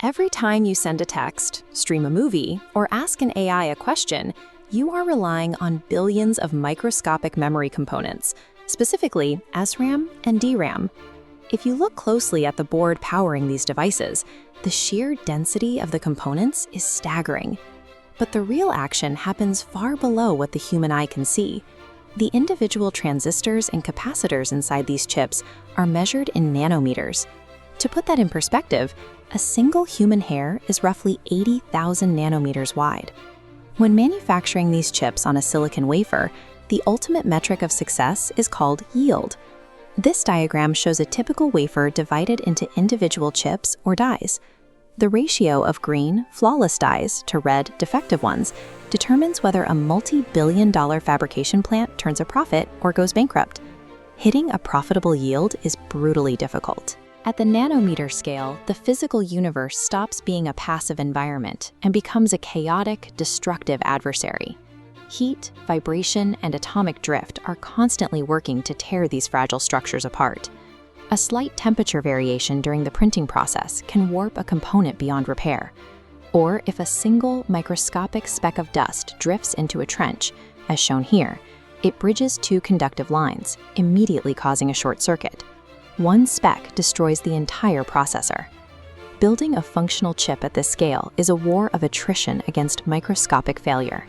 Every time you send a text, stream a movie, or ask an AI a question, you are relying on billions of microscopic memory components, specifically SRAM and DRAM. If you look closely at the board powering these devices, the sheer density of the components is staggering. But the real action happens far below what the human eye can see. The individual transistors and capacitors inside these chips are measured in nanometers. To put that in perspective, a single human hair is roughly 80,000 nanometers wide. When manufacturing these chips on a silicon wafer, the ultimate metric of success is called yield. This diagram shows a typical wafer divided into individual chips or dies. The ratio of green, flawless dies to red, defective ones determines whether a multi-billion-dollar fabrication plant turns a profit or goes bankrupt. Hitting a profitable yield is brutally difficult. At the nanometer scale, the physical universe stops being a passive environment and becomes a chaotic, destructive adversary. Heat, vibration, and atomic drift are constantly working to tear these fragile structures apart. A slight temperature variation during the printing process can warp a component beyond repair. Or if a single microscopic speck of dust drifts into a trench, as shown here, it bridges two conductive lines, immediately causing a short circuit. One speck destroys the entire processor. Building a functional chip at this scale is a war of attrition against microscopic failure.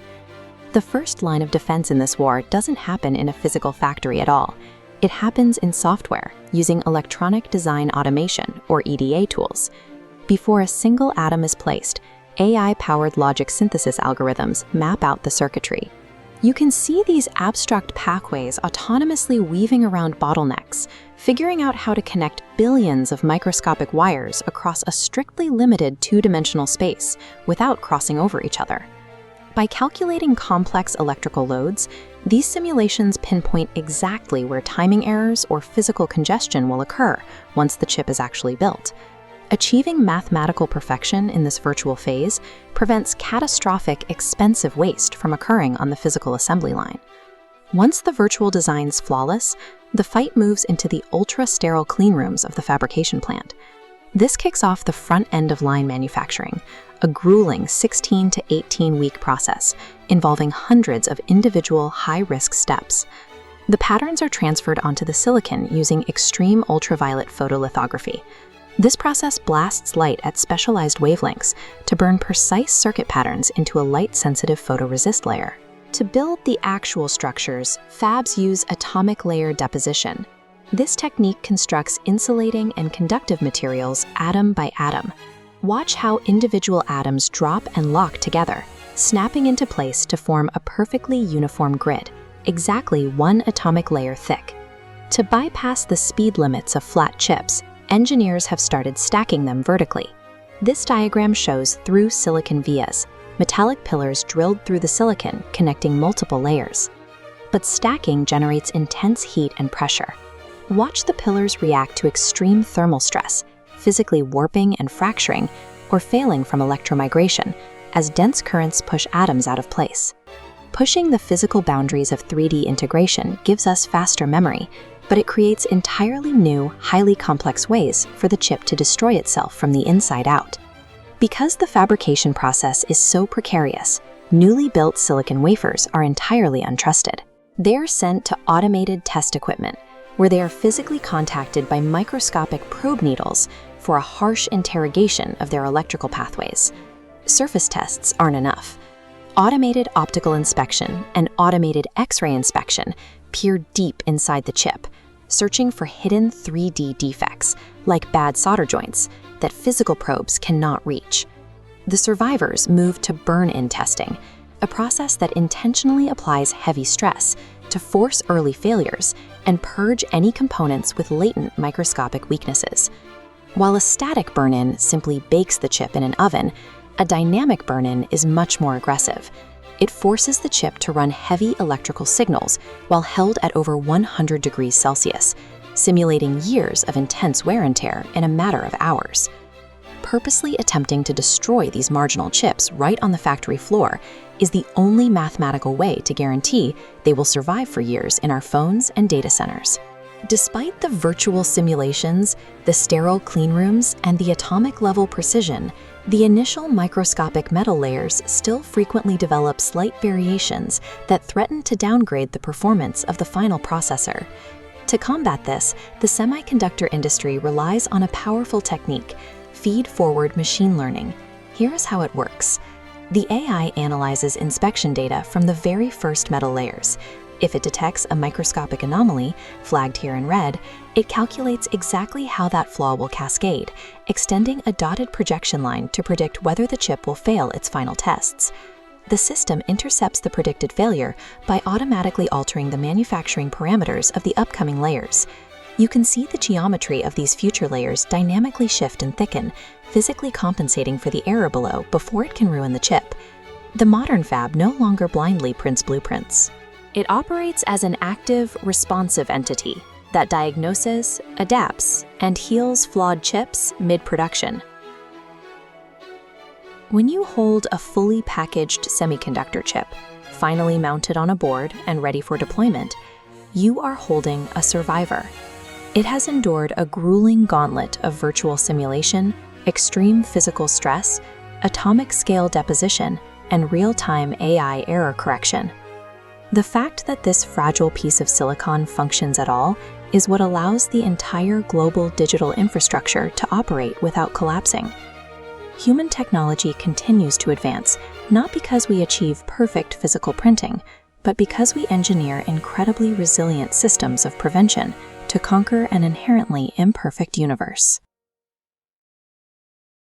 The first line of defense in this war doesn't happen in a physical factory at all. It happens in software, using electronic design automation, or EDA tools. Before a single atom is placed, AI-powered logic synthesis algorithms map out the circuitry. You can see these abstract pathways autonomously weaving around bottlenecks, figuring out how to connect billions of microscopic wires across a strictly limited two-dimensional space without crossing over each other. By calculating complex electrical loads, these simulations pinpoint exactly where timing errors or physical congestion will occur once the chip is actually built. Achieving mathematical perfection in this virtual phase prevents catastrophic, expensive waste from occurring on the physical assembly line. Once the virtual design's flawless, the fight moves into the ultra-sterile cleanrooms of the fabrication plant. This kicks off the front end of line manufacturing, a grueling 16 to 18-week process involving hundreds of individual high-risk steps. The patterns are transferred onto the silicon using extreme ultraviolet photolithography. This process blasts light at specialized wavelengths to burn precise circuit patterns into a light-sensitive photoresist layer. To build the actual structures, fabs use atomic layer deposition. This technique constructs insulating and conductive materials atom by atom. Watch how individual atoms drop and lock together, snapping into place to form a perfectly uniform grid, exactly one atomic layer thick. To bypass the speed limits of flat chips, engineers have started stacking them vertically. This diagram shows through silicon vias, metallic pillars drilled through the silicon connecting multiple layers. But stacking generates intense heat and pressure. Watch the pillars react to extreme thermal stress, physically warping and fracturing, or failing from electromigration, as dense currents push atoms out of place. Pushing the physical boundaries of 3D integration gives us faster memory, but it creates entirely new, highly complex ways for the chip to destroy itself from the inside out. Because the fabrication process is so precarious, newly built silicon wafers are entirely untrusted. They are sent to automated test equipment, where they are physically contacted by microscopic probe needles for a harsh interrogation of their electrical pathways. Surface tests aren't enough. Automated optical inspection and automated X-ray inspection peer deep inside the chip, searching for hidden 3D defects, like bad solder joints, that physical probes cannot reach. The survivors move to burn-in testing, a process that intentionally applies heavy stress to force early failures and purge any components with latent microscopic weaknesses. While a static burn-in simply bakes the chip in an oven, a dynamic burn-in is much more aggressive. It forces the chip to run heavy electrical signals while held at over 100 degrees Celsius, simulating years of intense wear and tear in a matter of hours. Purposely attempting to destroy these marginal chips right on the factory floor is the only mathematical way to guarantee they will survive for years in our phones and data centers. Despite the virtual simulations, the sterile cleanrooms, and the atomic-level precision, the initial microscopic metal layers still frequently develop slight variations that threaten to downgrade the performance of the final processor. To combat this, the semiconductor industry relies on a powerful technique: feed-forward machine learning. Here's how it works. The AI analyzes inspection data from the very first metal layers. If it detects a microscopic anomaly, flagged here in red, it calculates exactly how that flaw will cascade, extending a dotted projection line to predict whether the chip will fail its final tests. The system intercepts the predicted failure by automatically altering the manufacturing parameters of the upcoming layers. You can see the geometry of these future layers dynamically shift and thicken, physically compensating for the error below before it can ruin the chip. The modern fab no longer blindly prints blueprints. It operates as an active, responsive entity that diagnoses, adapts, and heals flawed chips mid-production. When you hold a fully packaged semiconductor chip, finally mounted on a board and ready for deployment, you are holding a survivor. It has endured a grueling gauntlet of virtual simulation, extreme physical stress, atomic-scale deposition, and real-time AI error correction. The fact that this fragile piece of silicon functions at all is what allows the entire global digital infrastructure to operate without collapsing. Human technology continues to advance, not because we achieve perfect physical printing, but because we engineer incredibly resilient systems of prevention to conquer an inherently imperfect universe.